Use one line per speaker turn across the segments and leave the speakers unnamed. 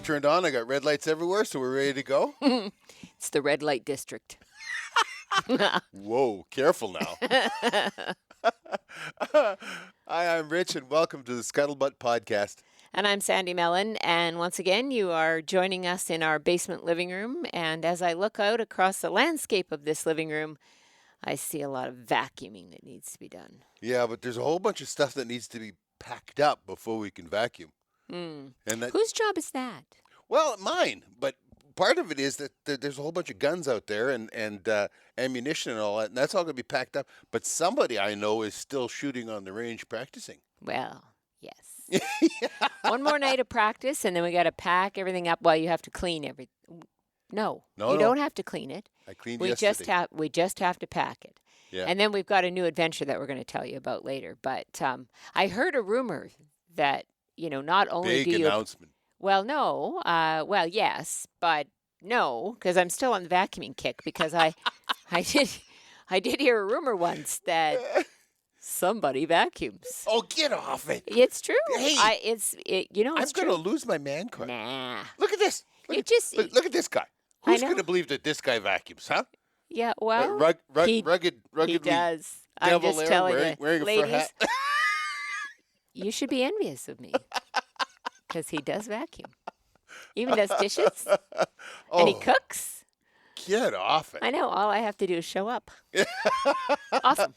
turned on. I got red lights everywhere, so we're ready to go.
It's the red light district.
Whoa, careful now. Hi, I'm Rich, and welcome to the Scuttlebutt Podcast.
And I'm Sandi Mellon, and once again, you are joining us in our basement living room. And as I look out across the landscape of this living room, I see a lot of vacuuming that needs to be done.
Yeah, but there's a whole bunch of stuff that needs to be packed up before we can vacuum.
Mm.
And that,
Whose job is that?
well, mine. But part of it is that there's a whole bunch of guns out there and ammunition and all that, and that's all going to be packed up. But somebody I know is still shooting on the range practicing.
Well, yes. One more night of practice, and then we got to pack everything up. Well, you have to clean everything. No, you don't have to clean it.
I cleaned
we
yesterday.
We just have to pack it.
Yeah.
And then we've got a new adventure that we're going to tell you about later. But I heard a rumor that, not only
Big announcement.
Well, no. Well, yes, but no, because I'm still on the vacuuming kick because I did hear a rumor once that somebody vacuums.
Oh, get off it!
It's true.
Hey,
it's
I'm
true.
going to lose my man card.
Nah.
Look at this. Look at this guy.
I
Who's
know.
going to believe that this guy vacuums, huh?
Yeah, well,
Rugged.
he does. I'm just
there,
telling
wearing
you,
a fur
ladies,
hat.
you should be envious of me because he does vacuum. Even does dishes, and he cooks.
Get off it.
I know. All I have to do is show up. Awesome.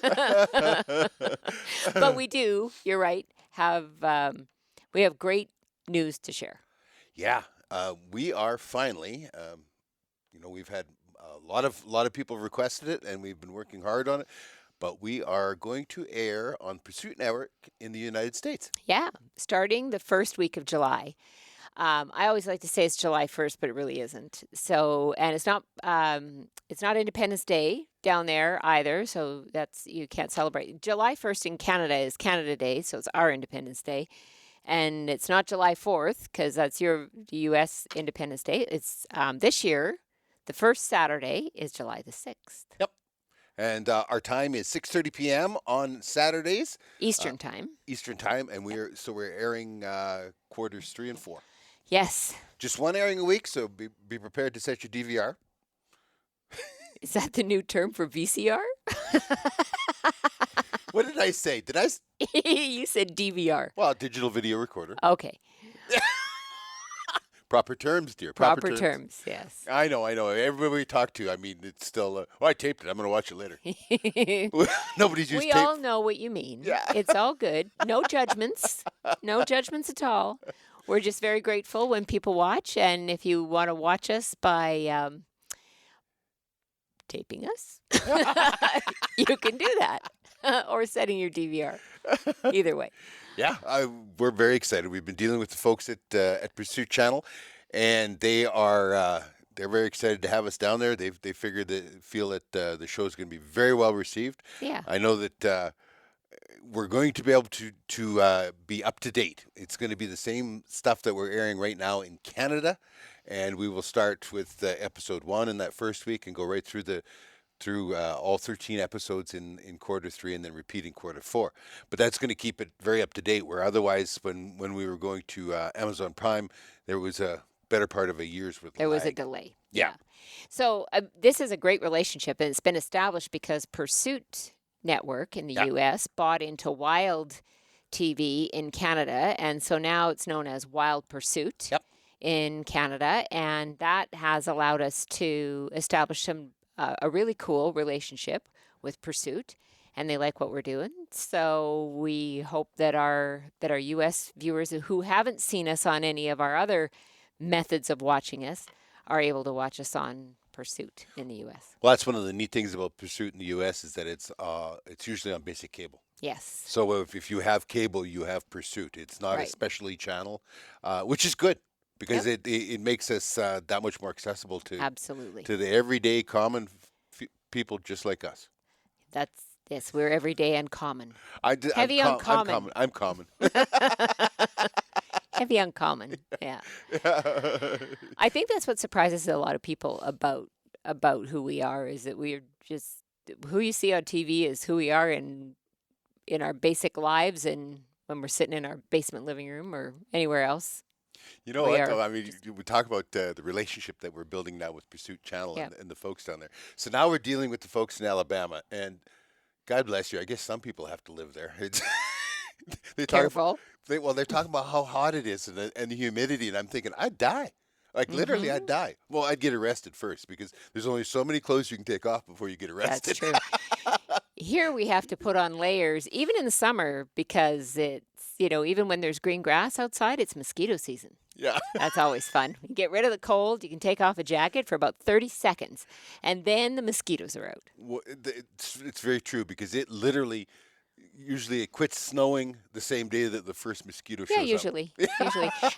But we do, you're right, we have great news to share.
Yeah, we are finally, we've had a lot of people requested it, and we've been working hard on it, but we are going to air on Pursuit Network in the United States.
Yeah, starting the first week of July. I always like to say it's July 1st, but it really isn't. So, and it's not Independence Day down there either. So you can't celebrate. July 1st in Canada is Canada Day, so it's our Independence Day. And it's not July 4th because that's the U.S. Independence Day. It's this year, the first Saturday is July the 6th.
Yep. And our time is 6:30 p.m. on Saturdays.
Eastern time.
Eastern time, and we're airing quarters 3 and 4.
Yes.
Just one airing a week, so be prepared to set your DVR.
Is that the new term for VCR?
What did I say?
You said DVR.
Well, digital video recorder.
Okay.
Proper terms, dear.
Proper terms, yes.
I know. Everybody we talk to, it's still, I taped it. I'm going to watch it later. Nobody's used tape.
We all know what you mean.
Yeah.
It's all good. No judgments. No judgments at all. We're just very grateful when people watch. And if you want to watch us by taping us, you can do that. Or setting your DVR. Either way.
Yeah, we're very excited. We've been dealing with the folks at Pursuit Channel, and they're very excited to have us down there. They feel that the show is going to be very well received.
Yeah.
I know that we're going to be able to be up to date. It's going to be the same stuff that we're airing right now in Canada, and we will start with episode 1 in that first week and go right through all 13 episodes in quarter 3 and then repeat in quarter 4. But that's going to keep it very up to date, where otherwise when we were going to Amazon Prime, there was a better part of a year's worth of
There was a
lag.
delay.
Yeah.
So this is a great relationship, and it's been established because Pursuit Network in the U.S. bought into Wild TV in Canada, and so now it's known as Wild Pursuit in Canada, and that has allowed us to establish a really cool relationship with Pursuit, and they like what we're doing. So we hope that our U.S. viewers who haven't seen us on any of our other methods of watching us are able to watch us on Pursuit in the U.S.
Well, that's one of the neat things about Pursuit in the U.S. is that it's usually on basic cable.
Yes.
So if you have cable, you have Pursuit. It's not a specialty channel, which is good. Because it makes us that much more accessible to the everyday common people just like us.
Yes, we're everyday and common.
Heavy uncommon. I'm common.
Heavy uncommon. Yeah. I think that's what surprises a lot of people about who we are, is that we're just who you see on TV is who we are in our basic lives and when we're sitting in our basement living room or anywhere else.
You know
We
what,
are
though? I mean,
just,
we talk about the relationship that we're building now with Pursuit Channel
yeah,
and the folks down there. So now we're dealing with the folks in Alabama, and God bless you. I guess some people have to live there. It's they talk about
careful.
they're talking about how hot it is and the humidity, and I'm thinking I'd die. Like literally, I'd
Hmm.
die. Well, I'd get arrested first because there's only so many clothes you can take off before you get
That's
arrested.
true. Here we have to put on layers, even in the summer, because it's, even when there's green grass outside, it's mosquito season.
Yeah.
That's always fun. You get rid of the cold, you can take off a jacket for about 30 seconds, and then the mosquitoes are out.
Well, it's very true because it literally usually it quits snowing the same day that the first mosquito
Yeah,
shows up.
usually.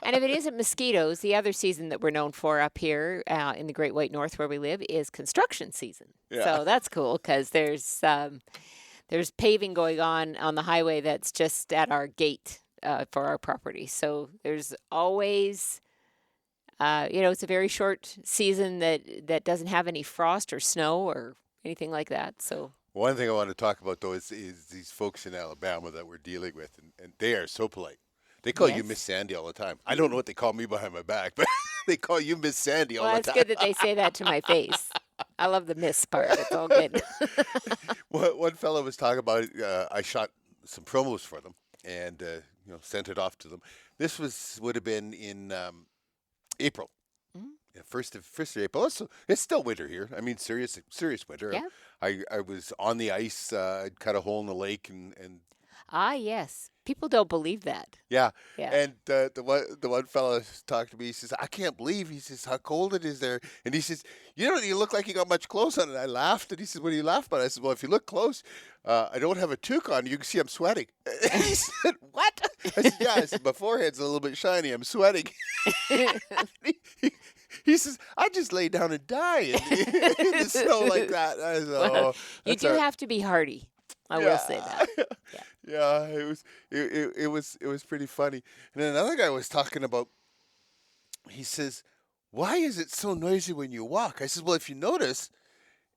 And if it isn't mosquitoes, the other season that we're known for up here in the Great White North where we live is construction season.
Yeah.
So that's cool because there's paving going on the highway that's just at our gate for our property. So there's always, it's a very short season that doesn't have any frost or snow or anything like that. So
One thing I want to talk about though is these folks in Alabama that we're dealing with, and they are so polite. They call you Miss
yes.
Sandy all the time. I don't know what they call me behind my back, but they call you Miss Sandy all
Well,
the
it's
time.
good that they say that to my face. I love the miss part. It's all good.
One fellow was talking about. I shot some promos for them and sent it off to them. This would have been in April.
Mm,
Yeah, first of April. It's still winter here. I mean, serious winter.
yeah.
I was on the ice. I'd cut a hole in the lake, and
Ah, yes. People don't believe that.
yeah.
Yeah.
And the one fellow talked to me. He says, "I can't believe." He says, "How cold it is there." And he says, "You don't even look like you got much clothes on." And I laughed. And he says, "What do you laugh about?" I said, "Well, if you look close, I don't have a toque on. You can see I'm sweating." He said, "What?" I said, "Yeah." I said, "My forehead's a little bit shiny. I'm sweating." he, he says, "I just lay down and die in the snow like that." I said,
Well,
"Oh,
you
that's
do
our
have to be hardy. I will say that.
yeah."
Yeah.
Yeah, it was pretty funny. And then another guy was talking about. He says, "Why is it so noisy when you walk?" I says, "Well, if you notice,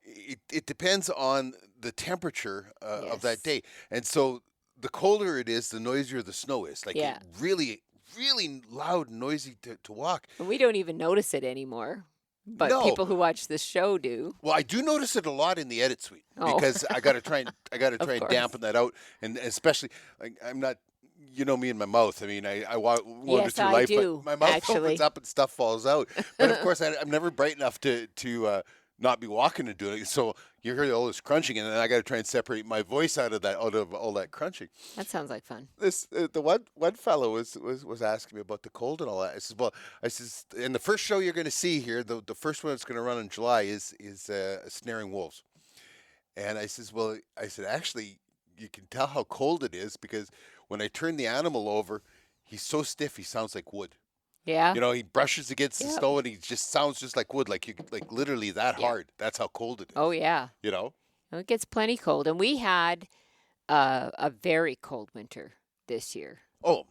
it depends on the temperature of that
Yes.
day, and so the colder it is, the noisier the snow is. Like it
Yeah.
really, really loud, and noisy to walk."
And we don't even notice it anymore. But
No,
people who watch the show do.
well, I do notice it a lot in the edit suite
Oh,
because I got to try
of
and
course.
dampen that out, and especially like, I'm not, me and my mouth. I mean, I wander
Yes,
through
I
life, but
do,
my mouth opens
actually.
up and stuff falls out. But of course, I'm never bright enough to not be walking and doing it. So you hear all this crunching, and then I got to try and separate my voice out of all that crunching.
That sounds like fun.
This the one fellow was asking me about the cold and all that. I says, well, and the first show you're going to see here, the first one that's going to run in July is snaring wolves. And I said actually, you can tell how cold it is because when I turn the animal over, he's so stiff he sounds like wood.
Yeah.
He brushes against the
Yeah.
snow and he just sounds just like wood, like literally that
Yeah.
hard. That's how cold it
Oh,
is.
yeah.
You know?
It gets plenty cold. And we had a very cold winter this year.
Oh,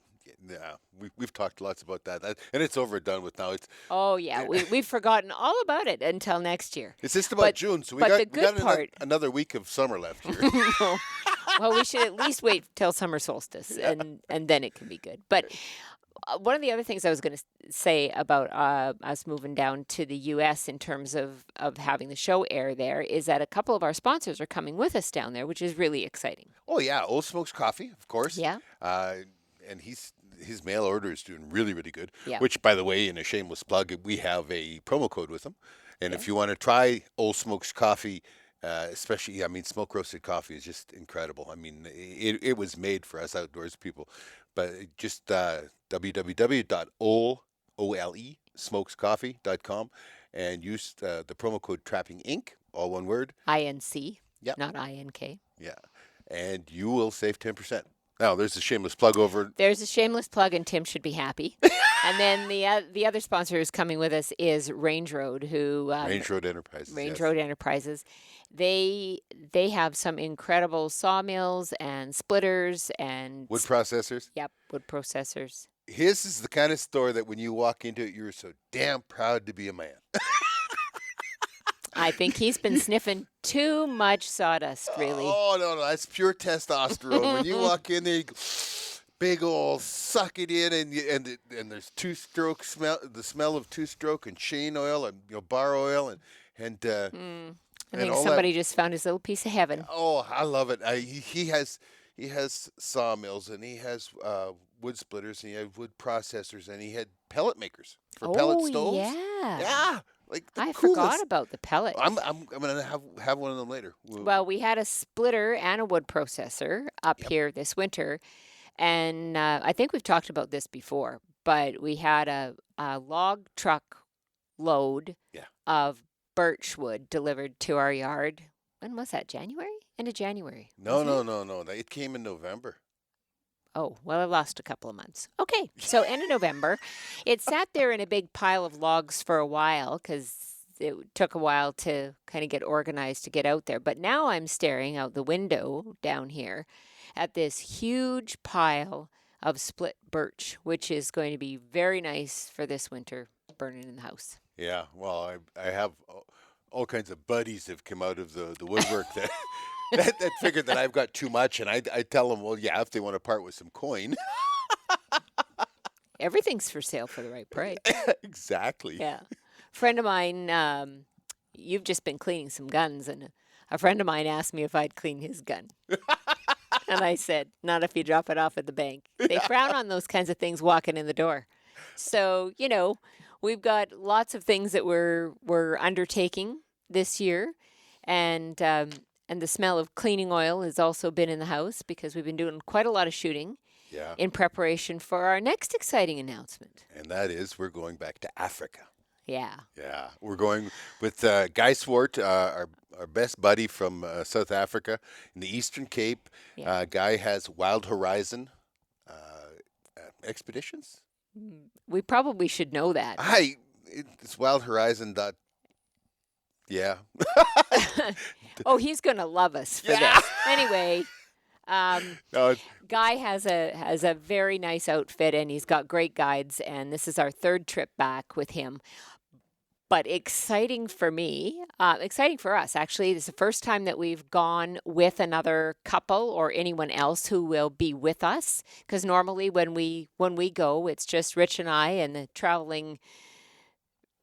yeah. We've talked lots about that, and it's over and done with now.
Oh, yeah. We've forgotten all about it until next year.
It's just about
But
June, so
but the
we got
good part.
another week of summer left here.
No. Well, we should at least wait till summer solstice,
Yeah.
and then it can be good. But one of the other things I was going to say about us moving down to the U.S. in terms of having the show air there is that a couple of our sponsors are coming with us down there, which is really exciting.
Oh yeah, Old Smokes Coffee, of course.
Yeah.
And his mail order is doing really, really good.
Yeah.
Which, by the way, in a shameless plug, we have a promo code with them. And
Yeah.
if you want to try Old Smokes Coffee, especially, I mean, smoke roasted coffee is just incredible. I mean, it was made for us outdoors people. But just www.olesmokescoffee.com and use the promo code Trapping Inc., all one word.
INC,
Yep.
not INK.
Yeah. And you will save 10%. Now, there's a shameless plug over.
There's a shameless plug, and Tim should be happy. And then the other sponsor who's coming with us is Range Road, who
Range Road Enterprises.
Range
yes.
Road Enterprises. They have some incredible sawmills and splitters and
Wood processors.
yep, wood processors.
His is the kind of store that when you walk into it, you're so damn proud to be a man.
I think he's been sniffing too much sawdust, really.
Oh, no, that's pure testosterone. When you walk in there, you go, big old suck it in, and there's two-stroke smell, the smell of two-stroke and chain oil and bar oil and
I
and
think
all that.
somebody just found his little piece of heaven.
Oh, I love it. He has sawmills and he has wood splitters and he has wood processors and he had pellet makers for pellet
Oh,
stoves.
yeah.
Yeah, like the
I forgot
coolest.
about the pellet.
I'm gonna have one of them later.
Well, we had a splitter and a wood processor up
Yep.
here this winter. And I think we've talked about this before, but we had a log truck load
Yeah.
of birch wood delivered to our yard. When was that? January? End of January,
No,
wasn't
no,
it?
no, no. It came in November.
Oh, well, I lost a couple of months. Okay, so end of November. It sat there in a big pile of logs for a while because it took a while to kind of get organized to get out there. But now I'm staring out the window down here at this huge pile of split birch, which is going to be very nice for this winter burning in the house.
Yeah. Well, I have all kinds of buddies have come out of the woodwork that. That figured that I've got too much, and I tell them, well, yeah, if they want to part with some coin.
Everything's for sale for the right price.
Exactly.
Yeah. Friend of mine, you've just been cleaning some guns, and a friend of mine asked me if I'd clean his gun. And I said, not if you drop it off at the bank. They frown on those kinds of things walking in the door. So, we've got lots of things that we're undertaking this year, and the smell of cleaning oil has also been in the house because we've been doing quite a lot of shooting
Yeah.
in preparation for our next exciting announcement.
And that is we're going back to Africa.
Yeah.
Yeah, we're going with Guy Swart, our best buddy from South Africa in the Eastern Cape.
Yeah.
Guy has Wild Horizon expeditions.
We probably should know that.
It's Wild Horizon. Yeah.
Oh, he's going to love us for
Yeah.
this. Anyway,
No,
Guy has a very nice outfit and he's got great guides, and this is our third trip back with him. But exciting for me, exciting for us actually. It's the first time that we've gone with another couple or anyone else who will be with us. Because normally when we go, it's just Rich and I and the traveling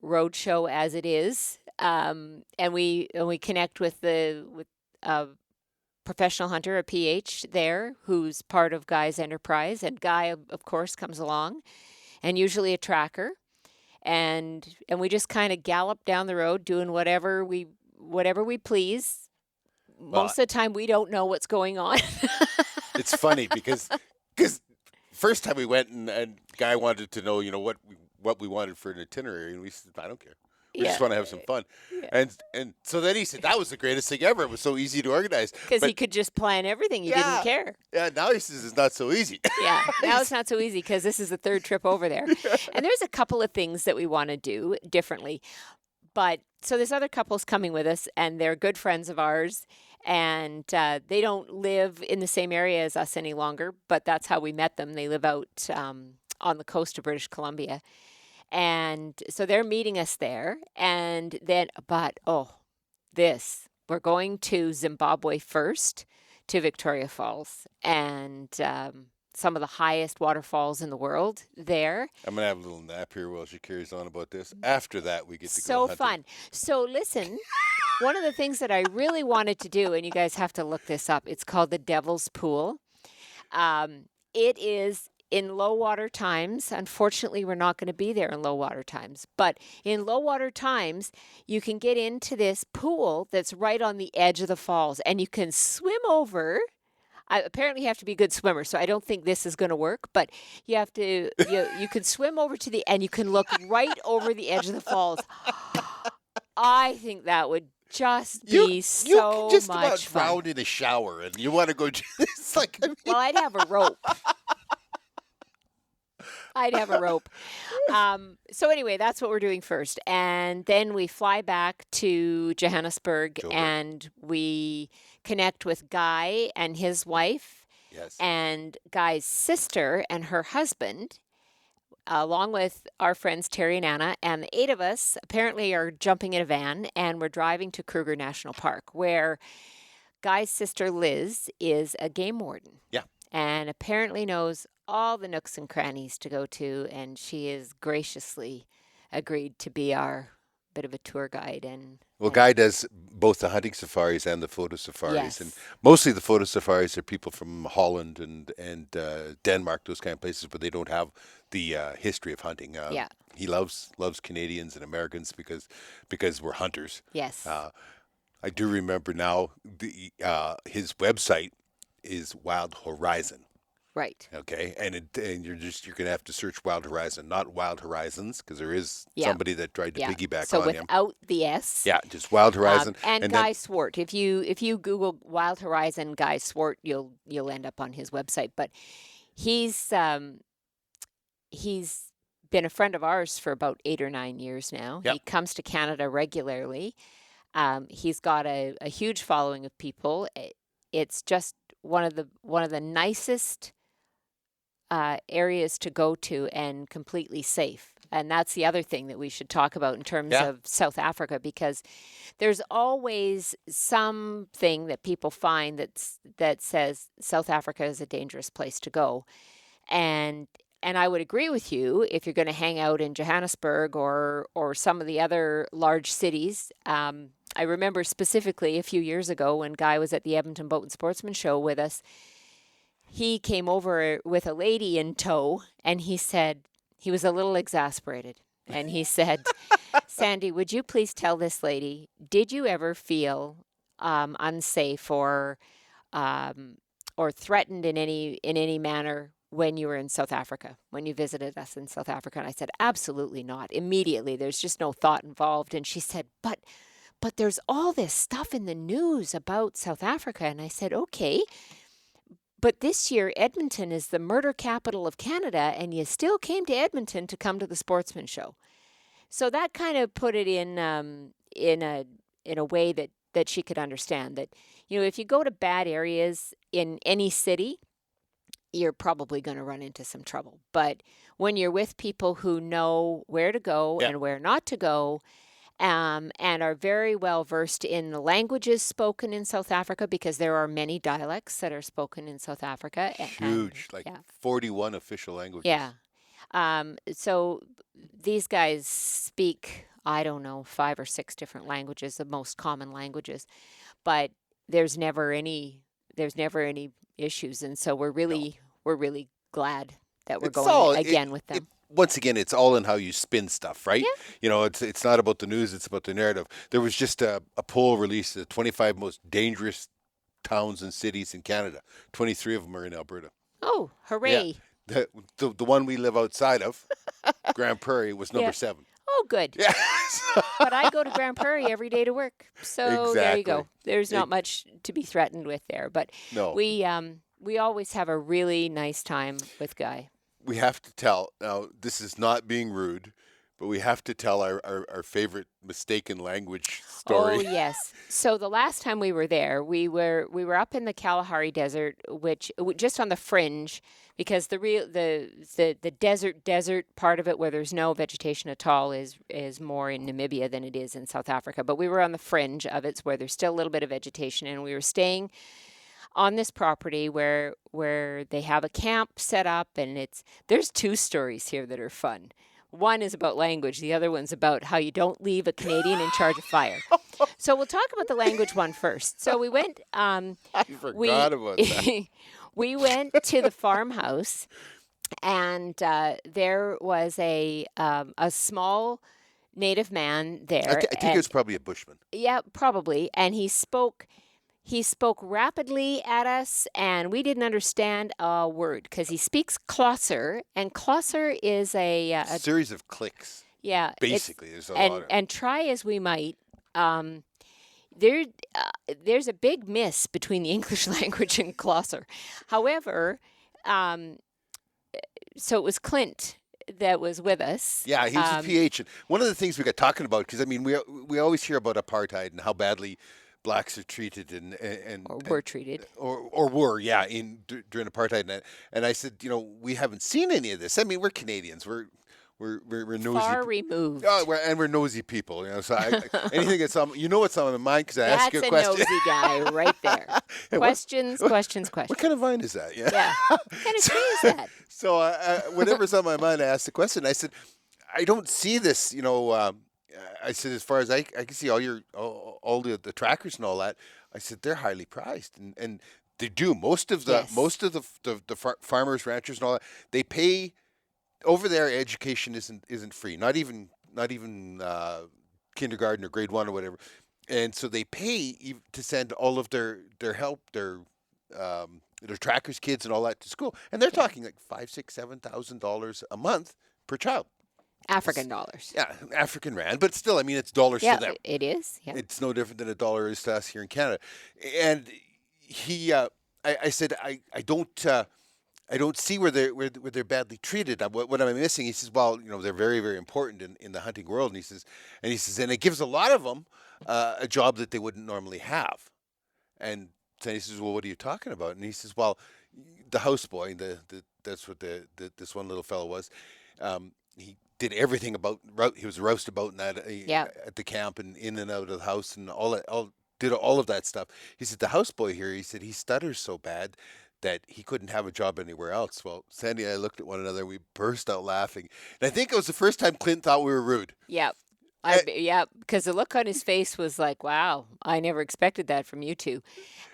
road show as it is. And we connect with a professional hunter, a PH there, who's part of Guy's enterprise, and Guy of course comes along, and usually a tracker. And we just kind of gallop down the road doing whatever we please.
Well,
Most of the time we don't know what's going on.
it's funny because first time we went and Guy wanted to know what we wanted for an itinerary, and we said I don't care. We just want to have some fun.
Yeah.
And so then he said that was the greatest thing ever. It was so easy to organize.
Because he could just plan everything. He didn't care.
Yeah, now he says it's not so easy.
Yeah, now it's not so easy because this is the third trip over there. And there's a couple of things that we want to do differently. But so there's other couples coming with us, and they're good friends of ours. And they don't live in the same area as us any longer, but that's how we met them. They live out on the coast of British Columbia. And so they're meeting us there. And then, we're going to Zimbabwe first, to Victoria Falls, and some of the highest waterfalls in the world there.
I'm going to have a little nap here while she carries on about this. After that, we get to go
So
hunting.
fun. So listen, one of the things that I really wanted to do, and you guys have to look this up, it's called the Devil's Pool. It is in low water times. Unfortunately, we're not going to be there in low water times. But in low water times, you can get into this pool that's right on the edge of the falls, and you can swim over. Apparently, you have to be a good swimmer, so I don't think this is going to work. But you have to, you can swim over to and you can look right over the edge of the falls. I think that would just be so
you can just
much
about
fun.
drown in a shower, and you want to go. It's like
Well, I'd have a rope. I'd have a rope. So anyway, that's what we're doing first. And then we fly back to Johannesburg and we connect with Guy and his wife
yes,
and Guy's sister and her husband, along with our friends Terry and Anna. And the 8 of us apparently are jumping in a van and we're driving to Kruger National Park, where Guy's sister Liz is a game warden.
Yeah.
and apparently knows all the nooks and crannies to go to. And she has graciously agreed to be our bit of a tour guide.
Well,
And
Guy does both the hunting safaris and the photo safaris, and
yes,
mostly the photo safaris are people from Holland and Denmark, those kind of places, but they don't have the history of hunting.
yeah,
He loves Canadians and Americans because we're hunters.
yes,
Uh, I do remember now his website is Wild Horizon.
right.
Okay, and you're gonna have to search Wild Horizon, not Wild Horizons, because there is
Yeah,
somebody that tried to
yeah.
piggyback
So
on him.
without the S.
Yeah, just Wild Horizon,
And
and then
Guy Swart. If you Google Wild Horizon Guy Swart, you'll end up on his website. But he's he's been a friend of ours for about 8 or 9 years now.
yep,
He comes to Canada regularly. He's got a huge following of people. It's just one of the nicest areas to go to and completely safe. And that's the other thing that we should talk about in terms
yeah,
of South Africa, because there's always something that people find that says South Africa is a dangerous place to go. And and I would agree with you if you're going to hang out in Johannesburg or some of the other large cities. I remember specifically a few years ago when Guy was at the Edmonton Boat and Sportsman Show with us. He came over with a lady in tow, and he said he was a little exasperated. And he said, Sandy, would you please tell this lady, did you ever feel unsafe or threatened in any manner when you were in South Africa, when you visited us in South Africa? And I said, absolutely not. Immediately, there's just no thought involved. And she said, but there's all this stuff in the news about South Africa. And I said, okay, but this year, Edmonton is the murder capital of Canada, and you still came to Edmonton to come to the Sportsman Show. So that kind of put it in a way that she could understand that, if you go to bad areas in any city, you're probably going to run into some trouble. But when you're with people who know where to go
yeah,
and where not to go, and are very well versed in the languages spoken in South Africa, because there are many dialects that are spoken in South Africa. And
huge, like
yeah,
41 official languages.
yeah. So these guys speak, I don't know, 5 or 6 different languages, the most common languages, but there's never any there's never any issues, and so we're
No,
really we're really glad that we're
it's
going
all
again with
it.
them.
Once again, it's all in how you spin stuff, right?
Yeah.
It's not about the news; it's about the narrative. There was just a poll released: the 25 most dangerous towns and cities in Canada. 23 of them are in Alberta.
Oh,
Yeah,
hooray!
the one we live outside of, Grand Prairie, was number
Yeah.
7.
Oh, good.
Yeah,
But I go to Grand Prairie every day to work. So there you
exactly.
go. There's not
It,
much to be threatened with there. But
no,
we always have a really nice time with Guy.
we have to tell now. This is not being rude, but we have to tell our favorite mistaken language
Oh
story.
yes. So the last time we were there, we were up in the Kalahari Desert, which just on the fringe, because the desert part of it where there's no vegetation at all is more in Namibia than it is in South Africa. But we were on the fringe of it, where there's still a little bit of vegetation, and we were staying on this property where they have a camp set up, and there's 2 stories here that are fun. One is about language, the other one's about how you don't leave a Canadian in charge of fire. So we'll talk about the language one first. So we went
I
we
forgot about that.
we went to the farmhouse, and there was a small native man there.
I think it was probably a Bushman.
Yeah, probably. And he spoke rapidly at us, and we didn't understand a word because he speaks Closser, and Closser is a
Series of clicks.
yeah. It's
Basically, there's a lot of.
and try as we might, um, there there's a big miss between the English language and Closser. However, um, so it was Clint that was with us.
Yeah, he was a PH. And one of the things we got talking about, because I mean, we always hear about apartheid and how badly blacks are treated
Or were treated.
or were, yeah, during apartheid. And I said, we haven't seen any of this. I mean, we're Canadians. We're we're nosy.
Far removed.
Oh, we're nosy people, So anything that's what's on my mind because I ask you
That's
a
a
question.
nosy guy right there.
Hey,
Questions, questions,
what
questions.
kind of vine is that? Yeah.
Yeah. What kind of tree is that?
So whatever's on my mind, I asked the question. I said, I don't see this. I said, as far as I can see, all the trackers and all that. I said they're highly prized, and they do most of the
Yes.
farmers, ranchers, and all that. They pay over there. Education isn't free. Not even kindergarten or grade one or whatever. And so they pay to send all of their help, their trackers kids and all that to school, and they're
Yeah.
talking like $5,000, $6,000, $7,000 a month per child.
African dollars.
Yeah, African rand, but still, I mean, it's dollars
Yeah,
to them.
it is. Yeah.
It's no different than a dollar is to us here in Canada. And I said, I don't see where they're badly treated. What am I missing? He says, well, they're very, very important in the hunting world. And he says, and it gives a lot of them a job that they wouldn't normally have. And then he says, well, what are you talking about? And he says, well, the houseboy, that's what this one little fellow was. He did everything he was roustabout and that
Yeah.
at the camp and in and out of the house and did all of that stuff. He said the houseboy here. He said he stutters so bad that he couldn't have a job anywhere else. Well, Sandy and I looked at one another. We burst out laughing, and I think it was the first time Clint thought we were rude.
Yeah. Yeah, because the look on his face was like, "Wow, I never expected that from you two,"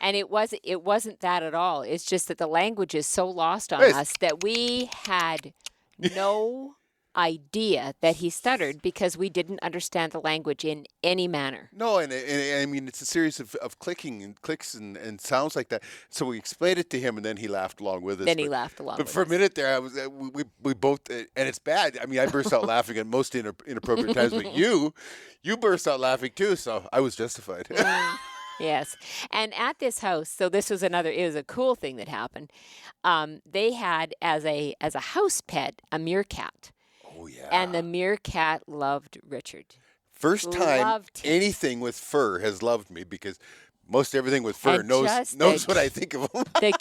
and it wasn't that at all. It's just that the language is so lost on
Yes.
us that we had no idea that he stuttered because we didn't understand the language in any manner.
No, and I mean it's a series of clicking and clicks and sounds like that. So we explained it to him, and then he laughed along with us.
Then he laughed along
But
with
for a
us.
minute there, I was we both, and it's bad. I mean, I burst out laughing at most inappropriate times, but you burst out laughing too. So I was justified.
Yes. And at this house, so this was it was a cool thing that happened. They had as a house pet a meerkat.
Oh yeah.
And the meerkat loved Richard.
First time
loved him.
anything with fur has loved me because most everything with fur
And
knows
just
what I think of them.
The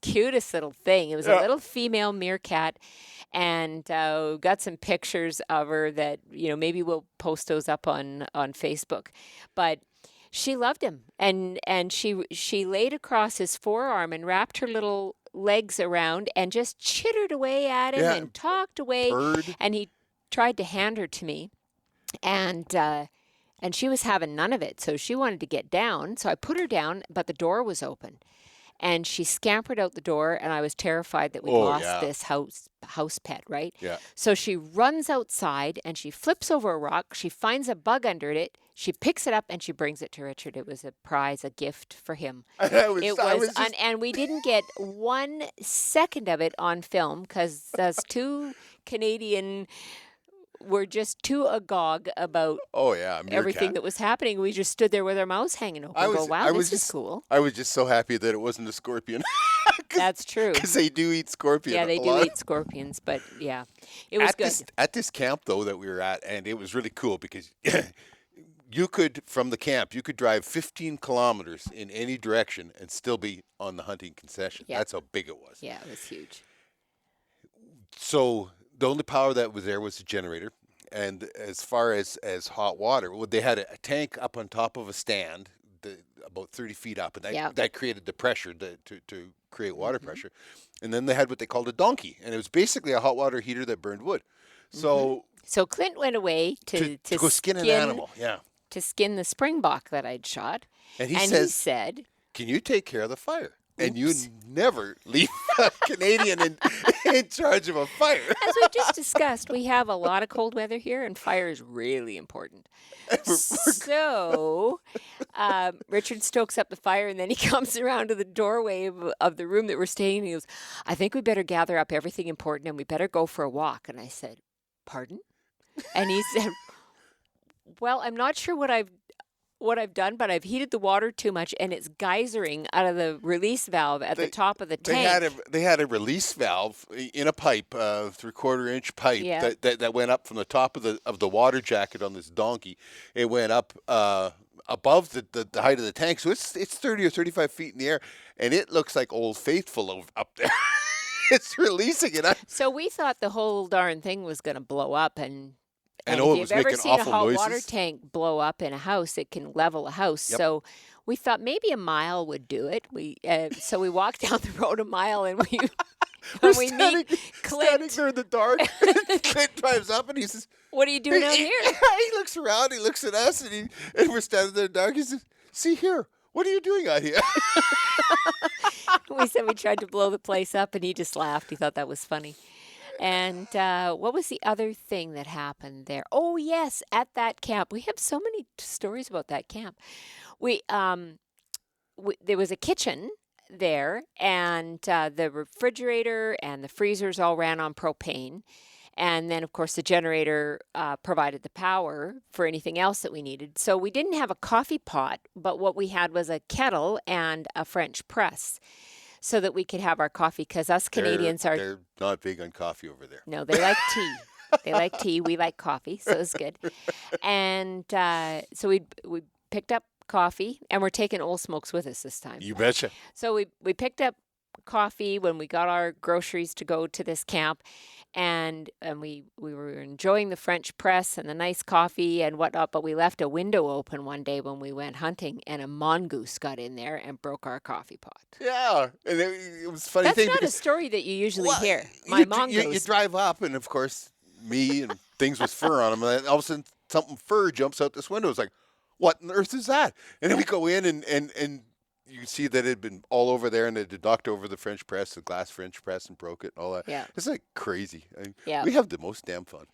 cutest little thing. It was a little female meerkat, and got some pictures of her that maybe we'll post those up on Facebook. But she loved him, and she laid across his forearm and wrapped her little legs around and just chittered away at him
Yeah.
and talked away.
Purred.
And he tried to hand her to me, and she was having none of it. So she wanted to get down. So I put her down, but the door was open. And she scampered out the door, and I was terrified that we'd lost
yeah.
this house pet, right?
Yeah.
So she runs outside, and she flips over a rock. She finds a bug under it. She picks it up, and she brings it to Richard. It was a prize, a gift for him. And we didn't get 1 second of it on film because those two Canadian were just too agog about everything that was happening. We just stood there with our mouths hanging open and go, wow, this is cool.
I was just so happy that it wasn't a scorpion.
That's true.
Because they do eat scorpion.
Yeah, they
a
do
lot.
eat scorpions, but yeah, it was good.
At this camp, though, that we were at, and it was really cool because from the camp, you could drive 15 kilometers in any direction and still be on the hunting concession.
Yeah.
That's how big it was.
Yeah, it was huge.
So the only power that was there was a generator. And as far as hot water, well, they had a tank up on top of a stand, about 30 feet up, and that created the pressure to create water pressure. And then they had what they called a donkey, and it was basically a hot water heater that burned wood. So
Clint went away to
go skin an animal,
to skin the springbok that I'd shot.
And he
said,
"Can you take care of the fire?" And you never leave a Canadian in charge of a fire.
As we just discussed, we have a lot of cold weather here, and fire is really important. So Richard stokes up the fire, and then he comes around to the doorway of the room that we're staying in. He goes, I think we better gather up everything important, and we better go for a walk. And I said, pardon? And he said, well, I'm not sure what I've done, but I've heated the water too much, and it's geysering out of the release valve at the top of the tank.
They had a release valve in a pipe, 3/4-inch pipe that went up from the top of the water jacket on this donkey. It went up above the height of the tank, so it's 30 or 35 feet in the air, and it looks like Old Faithful up there. it's releasing it.
So we thought the whole darn thing was going to blow up, and
I
if
know it
you've
was
ever
making
seen a
awful
hot water
noises.
tank blow up in a house, it can level a house.
Yep.
So we thought maybe a mile would do it. So we walked down the road a mile, and we
We're
when we
standing,
meet
standing
Clint.
there in the dark. Clint drives up and he says,
What are you doing out
he,
here?
he looks around, he looks at us, and we're standing there in the dark. He says, see here, what are you doing out here?
We said we tried to blow the place up, and he just laughed. He thought that was funny. And what was the other thing that happened there? Oh, yes, at that camp. We have so many stories about that camp. We, there was a kitchen there, and the refrigerator and the freezers all ran on propane. And then, of course, the generator provided the power for anything else that we needed. So we didn't have a coffee pot, but what we had was a kettle and a French press so that we could have our coffee, because us Canadians are...
They're not big on coffee over there.
No, they like tea. They like tea. We like coffee, so it's good. And so we picked up coffee, and we're taking Old Smokes with us this time.
You betcha.
So we picked up coffee when we got our groceries to go to this camp, and we were enjoying the French press and the nice coffee and whatnot, but we left a window open one day when we went hunting, and a mongoose got in there and broke our coffee pot.
Yeah, and it was a funny
That's
thing
not a
because
story that you usually hear.
you,
My
dr-
mongoose.
you drive up, and of course, me and things with fur on them, and then all of a sudden, something fur jumps out this window. It's like, what on earth is that? And then we go in, and you see that it had been all over there, and it had knocked over the French press, the glass French press, and broke it and all that.
Yeah.
It's like crazy.
Yeah.
We have the most damn fun.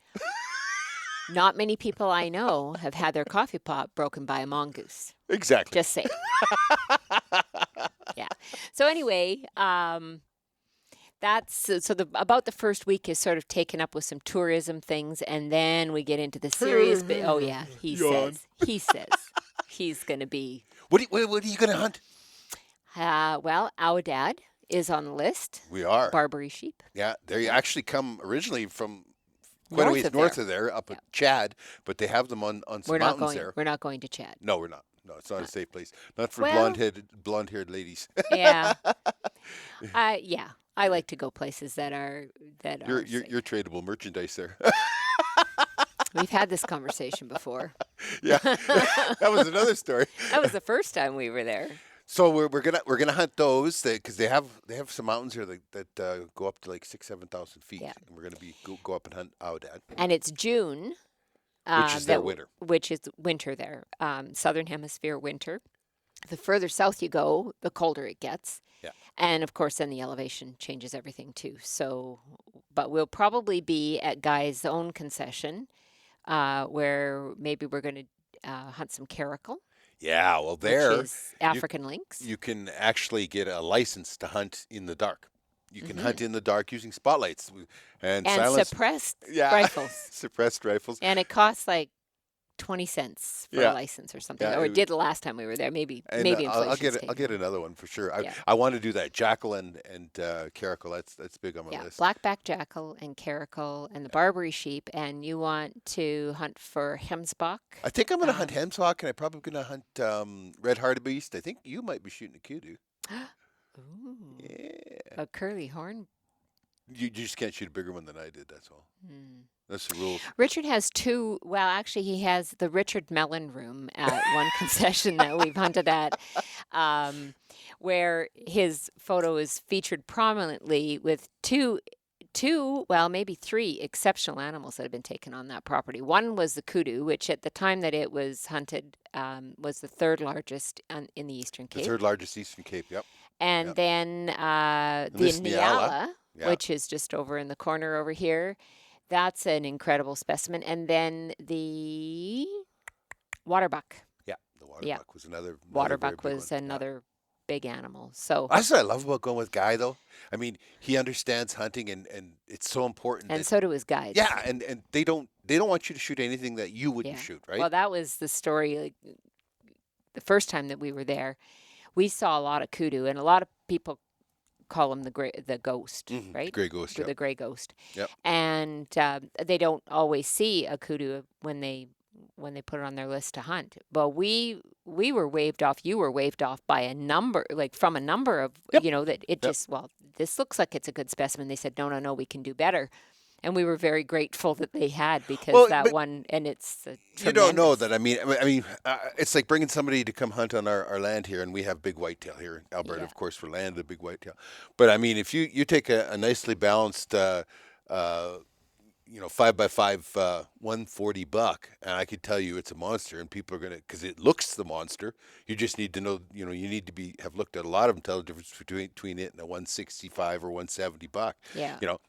Not many people I know have had their coffee pot broken by a mongoose.
Exactly.
Just saying. Yeah. So anyway, that's so about the first week is sort of taken up with some tourism things, and then we get into the serious bit. Oh yeah, he says he's going to be.
What are you going to hunt?
Well, Aoudad is on the list.
We are.
Barbary sheep.
Yeah, they actually come originally from quite a ways north of there, up at Chad, but they have them on some mountains there.
We're not going to Chad.
No, we're not. No, it's not a safe place. Not for
Well-
blonde-haired ladies.
Yeah. Yeah. I like to go places that are safe.
You're tradable merchandise there.
We've had this conversation before.
Yeah, that was another story.
That was the first time we were there.
So we're gonna hunt those because they have some mountains here that go up to like 6,000-7,000 feet,
Yeah.
and we're gonna go up and hunt Aoudad,
And it's June.
which is their winter.
Which is winter there. Southern Hemisphere winter. The further south you go, the colder it gets.
Yeah.
And of course, then the elevation changes everything too. So, but we'll probably be at Guy's own concession, where maybe we're going to hunt some caracal.
Yeah, well,
Which is African lynx.
you can actually get a license to hunt in the dark. You can
Mm-hmm.
hunt in the dark using spotlights and
And
silence.
suppressed
Yeah.
rifles.
Suppressed rifles.
And it costs like 20 cents for
Yeah.
a license or something.
Yeah,
or
it
it did the last time we were there. Maybe
And
maybe
I'll
inflation's
I'll get another one for sure.
Yeah.
I want to do that jackal and caracal. That's big on my
Yeah,
list.
blackback jackal and caracal and the Barbary sheep, and you want to hunt for hemsbok.
I think I'm going to hunt hemsbok, and I'm probably going to hunt red hartebeest. I think you might be shooting a kudu.
Ooh,
Yeah.
a curly horn.
You just can't shoot a bigger one than I did. That's all.
Hmm.
That's the rules.
Richard has two. Well, actually, he has the Richard Mellon room at one concession that we've hunted at, where his photo is featured prominently with two, well, maybe three exceptional animals that have been taken on that property. One was the kudu, which at the time that it was hunted was the third largest in the Eastern
The
Cape.
third largest Eastern Cape. Yep.
And
Yep.
then the
this Nyala,
Nyala,
yeah.
which is just over in the corner over here. That's an incredible specimen. And then the waterbuck.
Yeah. The waterbuck
Yeah.
was another. very
Waterbuck
big
was
one. Yeah.
another big animal. So
That's what I love about going with Guy, though. I mean, he understands hunting, and it's so important.
and
that,
so do his guides.
yeah, and they don't want you to shoot anything that you wouldn't
Yeah.
shoot, right?
Well, that was the story. Like, the first time that we were there, we saw a lot of kudu, and a lot of people call him the ghost,
Mhm.
right?
Gray ghost.
The
Yeah.
gray ghost.
Yep.
And they don't always see a kudu when they when they put it on their list to hunt. But we were waved off. You were waved off by a number, like from a number of,
Yep.
that it
Yep.
just, well, this looks like it's a good specimen. They said, no, no, no, we can do better. And we were very grateful that they had, because
Well,
that
but
one, and it's
you don't know
tremendous.
that. It's like bringing somebody to come hunt on our land here, and we have big whitetail here in Alberta,
Yeah.
of course, for land, the big whitetail. But I mean, if you take a nicely balanced, 5x5, 140 buck, and I could tell you it's a monster, and people are gonna, because it looks the monster. You just need to know, you need to have looked at a lot of them, tell the difference between it and a 165 or 170 buck.
Yeah.
You know,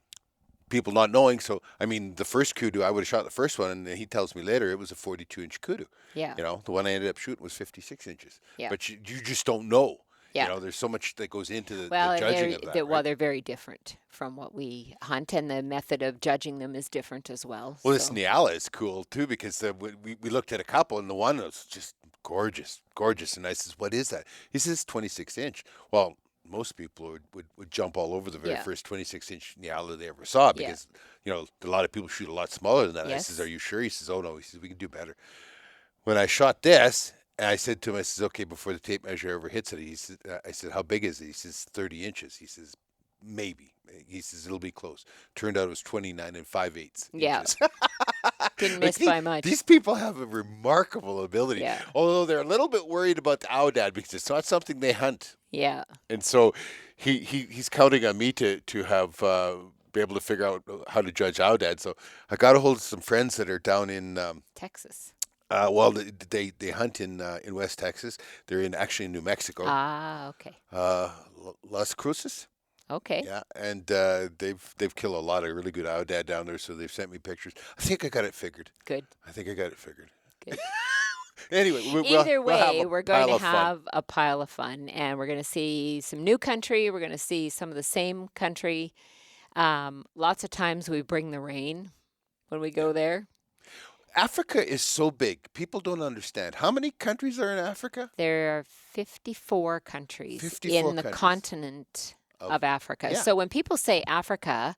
people not knowing. So, I mean, the first kudu, I would have shot the first one, and he tells me later it was a 42-inch kudu.
Yeah.
The one I ended up shooting was 56 inches.
Yeah.
But you just don't know.
Yeah.
There's so much that goes into the
Well, and
judging of that.
well, they're very different from what we hunt, and the method of judging them is different as well.
Well, this
So,
Nyala is cool too, because we looked at a couple, and the one was just gorgeous, gorgeous. And I says, "What is that?" He says, "26-inch." Well, most people would jump all over the very
Yeah.
first 26-inch Nyala they ever saw,
Yeah.
because a lot of people shoot a lot smaller than that. I
Yes.
says, "Are you sure?" He says, "Oh no." He says, "We can do better." When I shot this, I said to him, I says, "Okay, before the tape measure ever hits it," I said, "How big is it?" He says, 30 inches. He says, "Maybe." He says, "It'll be close." Turned out it was 29 and 5/8
Yeah.
inches.
Didn't
Like,
miss by much.
These people have a remarkable ability.
Yeah.
Although they're a little bit worried about the Aoudad, because it's not something they hunt.
Yeah.
And so he's counting on me to have be able to figure out how to judge Aoudad. So I got a hold of some friends that are down in
Texas.
well, they hunt in West Texas. They're actually in New Mexico,
Ah, okay.
Las Cruces.
Okay.
Yeah, and they've killed a lot of really good Aoudad down there. So they've sent me pictures. I think I got it figured.
Good. Good.
Anyway,
Either
we'll have
way,
a
we're going
pile
to
of fun.
have a pile of fun, and we're going to see some new country. We're going to see some of the same country. Lots of times we bring the rain when we go there.
Africa is so big. People don't understand. How many countries are in Africa?
There are 54 countries
54
in the
countries.
continent of Africa.
yeah.
So when people say Africa,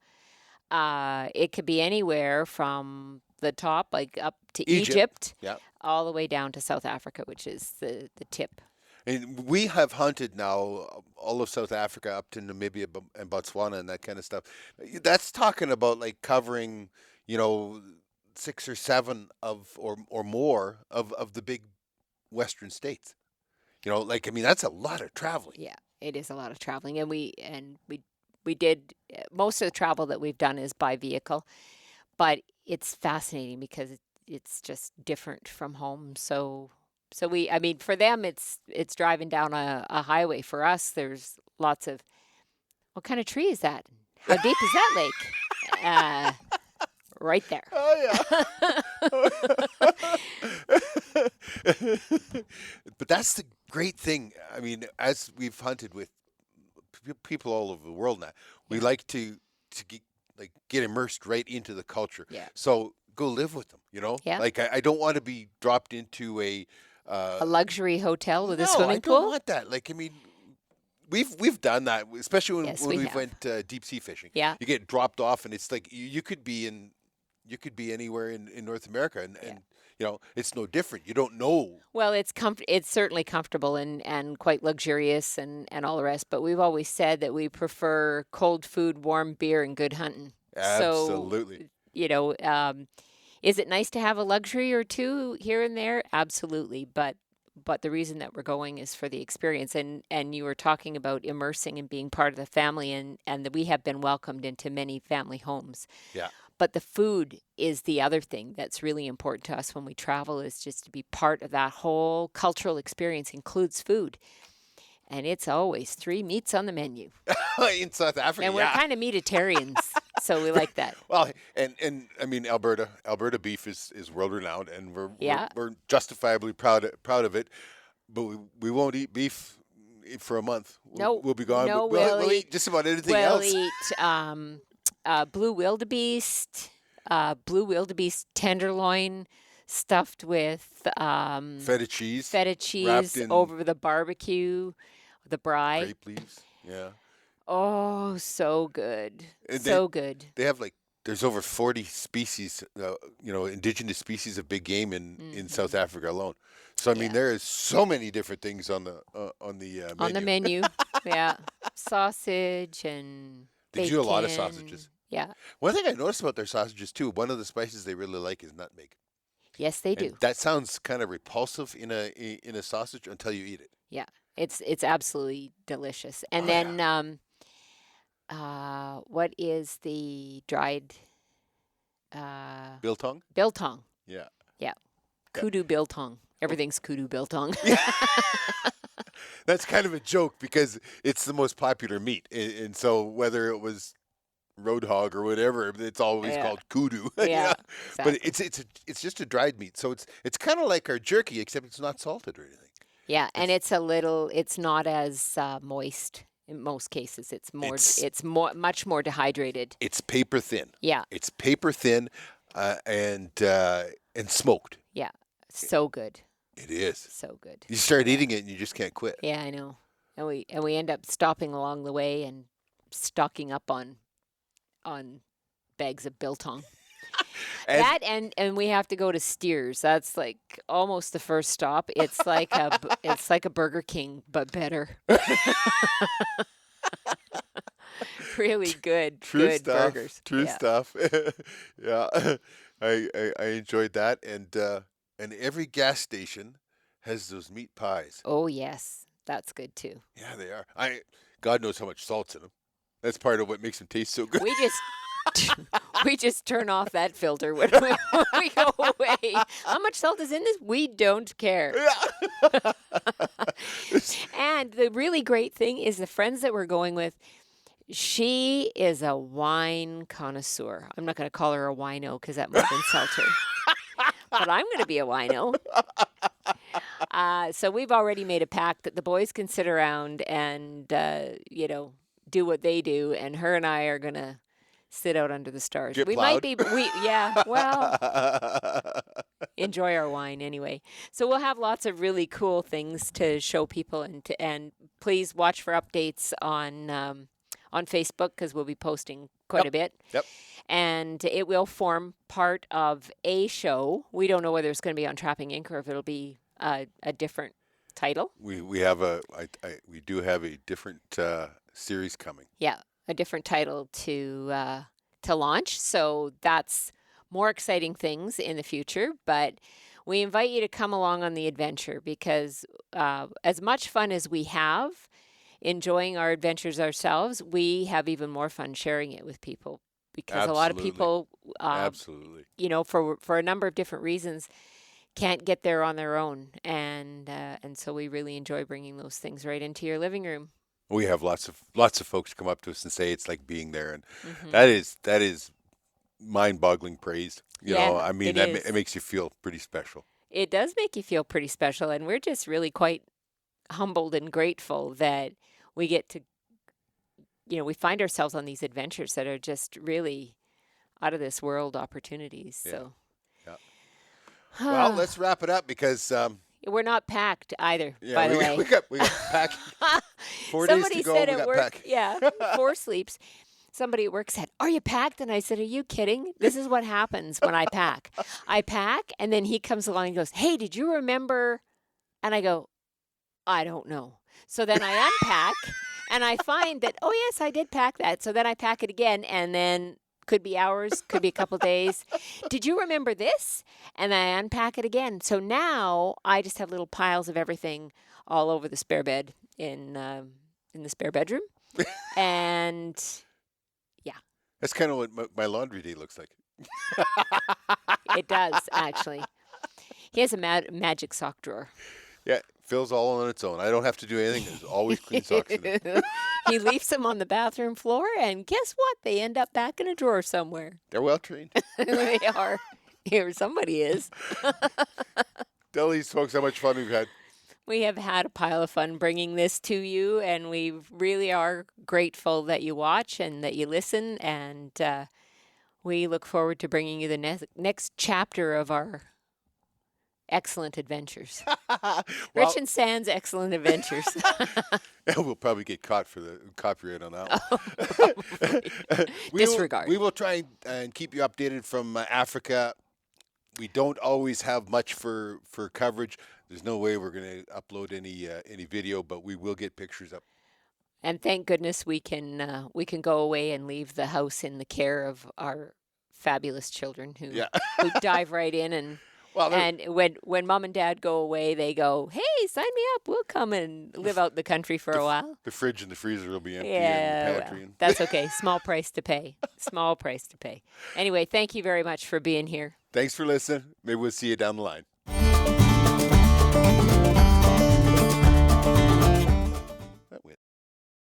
it could be anywhere from the top, like up to Egypt,
Yeah.
all the way down to South Africa, which is the tip.
And we have hunted now all of South Africa up to Namibia and Botswana and that kind of stuff. That's talking about like covering, 6 or 7 of or more of the big Western states. That's a lot of traveling.
Yeah, it is a lot of traveling, and we did most of the travel that we've done is by vehicle, but it's fascinating because it's just different from home. So I mean, for them, it's driving down a highway. For us, there's lots of, what kind of tree is that? How deep is that lake? Right there.
Oh yeah. But that's the great thing. I mean, as we've hunted with people all over the world now, we
Yeah.
like to get immersed right into the culture.
Yeah.
So go live with them.
Yeah.
Like I don't want to be dropped into
A luxury hotel with a
no,
swimming
I don't
pool?
want that. Like, I mean, we've done that, especially when,
Yes,
when
we
we
have.
went deep sea fishing.
Yeah.
You get dropped off, and it's like you could be anywhere in North America, and it's no different. You don't know.
Well, it's certainly comfortable and quite luxurious and all the rest, but we've always said that we prefer cold food, warm beer, and good hunting.
Absolutely.
So, is it nice to have a luxury or two here and there? Absolutely, but the reason that we're going is for the experience. And you were talking about immersing and being part of the family, and that we have been welcomed into many family homes.
Yeah.
But the food is the other thing that's really important to us when we travel, is just to be part of that whole cultural experience. Includes food. And it's always 3 meats on the menu.
In South Africa,
And we're
yeah.
kind of meatitarians, so we like that.
Well, and I mean, Alberta beef is world renowned, and
Yeah.
we're justifiably proud of it. But we won't eat beef for a month. We'll be gone.
No,
But we'll
we'll
eat just about anything
We'll
else.
eat blue wildebeest tenderloin stuffed with
Feta cheese,
feta
wrapped
cheese
in
over the barbecue, the braai.
grape leaves. Yeah.
Oh, so good.
And
So good.
They have like there's over 40 species, indigenous species of big game in South Africa alone. So I mean,
Yeah.
there is so many different things on the
On the
menu.
menu. Yeah. Sausage and
They do a lot of
bacon.
sausages.
Yeah.
One thing I noticed about their sausages too, one of the spices they really like is nutmeg,
Yes, they
and
do.
that sounds kind of repulsive in a sausage until you eat it.
Yeah. It's absolutely delicious. And
Oh yeah,
then what is the dried
biltong.
biltong?
Yeah,
Yeah.
yeah.
Kudu biltong.
Oh,
Everything's kudu biltong.
yeah. That's kind of a joke because it's the most popular meat, and so whether it was road hog or whatever, it's always
Yeah.
called kudu.
Yeah.
But
Exactly.
it's just a dried meat, so it's kind of like our jerky, except it's not salted or anything.
Yeah, and
It's
it's not as moist in most cases.
it's
it's more much more dehydrated.
it's paper thin.
Yeah.
It's paper thin, and smoked.
Yeah. So good.
It is.
So good.
You start
Yeah.
eating it and you just can't quit.
Yeah, I know. And we end up stopping along the way and stocking up on bags of biltong.
And
That and we have to go to Steers. That's like almost the first stop. It's like a Burger King but better. Really
true
good
stuff.
burgers.
True
Yeah.
stuff. Yeah, I enjoyed that, and every gas station has those meat pies.
Oh yes, that's good too.
Yeah, they are. God knows how much salt's in them. That's part of what makes them taste so good.
We just we just turn off that filter when we go away. How much salt is in this? We don't care.
Yeah.
And the really great thing is the friends that we're going with. She is a wine connoisseur. I'm not going to call her a wino because that might insult her. But I'm going to be a wino. So we've already made a pact that the boys can sit around and, do what they do. And her and I are going to sit out under the stars.
Get
We
plowed.
might be, well, enjoy our wine anyway. So we'll have lots of really cool things to show people and please watch for updates on Facebook because we'll be posting quite a bit.
Yep.
And it will form part of a show. We don't know whether it's going to be on Trapping Inc. or if it'll be a different title.
We have we do have a different series coming.
Yeah, a different title to launch. So that's more exciting things in the future. But we invite you to come along on the adventure because as much fun as we have enjoying our adventures ourselves, we have even more fun sharing it with people because a lot of
Absolutely.
people,
Absolutely.
for a number of different reasons, can't get there on their own, and so we really enjoy bringing those things right into your living room.
We have lots of folks come up to us and say it's like being there, and
Hmm.
that is mind-boggling praise. I mean
it is.
it makes you feel pretty special.
It does make you feel pretty special, and we're just really quite humbled and grateful that we get to, we find ourselves on these adventures that are just really out of this world opportunities.
Yeah.
So,
Yeah. Well, let's wrap it up because
we're not packed either, by the way.
we got packing. 4 days
Somebody
to go.
said
We
at
got
work,
packing.
yeah, 4 sleeps. Somebody at work said, "Are you packed?" And I said, "Are you kidding? This is what happens when I pack. I pack, and then he comes along and goes, 'Hey, did you remember?' And I go, 'I don't know.' So then I unpack, and I find that, oh yes, I did pack that. So then I pack it again, and then could be hours, could be a couple days. Did you remember this? And I unpack it again. So now I just have little piles of everything all over the spare bed in the spare bedroom, and
That's kind of what my laundry day looks like.
it does actually. He has a magic sock drawer.
Yeah, fills all on its own. I don't have to do anything. There's always clean socks in it.
He leaves them on the bathroom floor, and guess what? They end up back in a drawer somewhere.
They're well trained.
They are. Here, somebody is.
Tell these folks how much fun we've had.
We have had a pile of fun bringing this to you, and we really are grateful that you watch and that you listen. And we look forward to bringing you the next chapter of our excellent adventures.
Well,
Rich and Sands excellent adventures.
we'll probably get caught for the copyright on that one.
Disregard.
We will try and keep you updated from Africa. We don't always have much for coverage. There's no way we're going to upload any video, but we will get pictures up.
And thank goodness we can go away and leave the house in the care of our fabulous children who dive right in and when mom and dad go away, they go, "Hey, sign me up. We'll come and live out in the country for a while."
The fridge and the freezer will be empty.
Yeah,
and the pantry.
well, that's okay. Small price to pay. Small price to pay. Anyway, thank you very much for being here.
Thanks for listening. Maybe we'll see you down the line.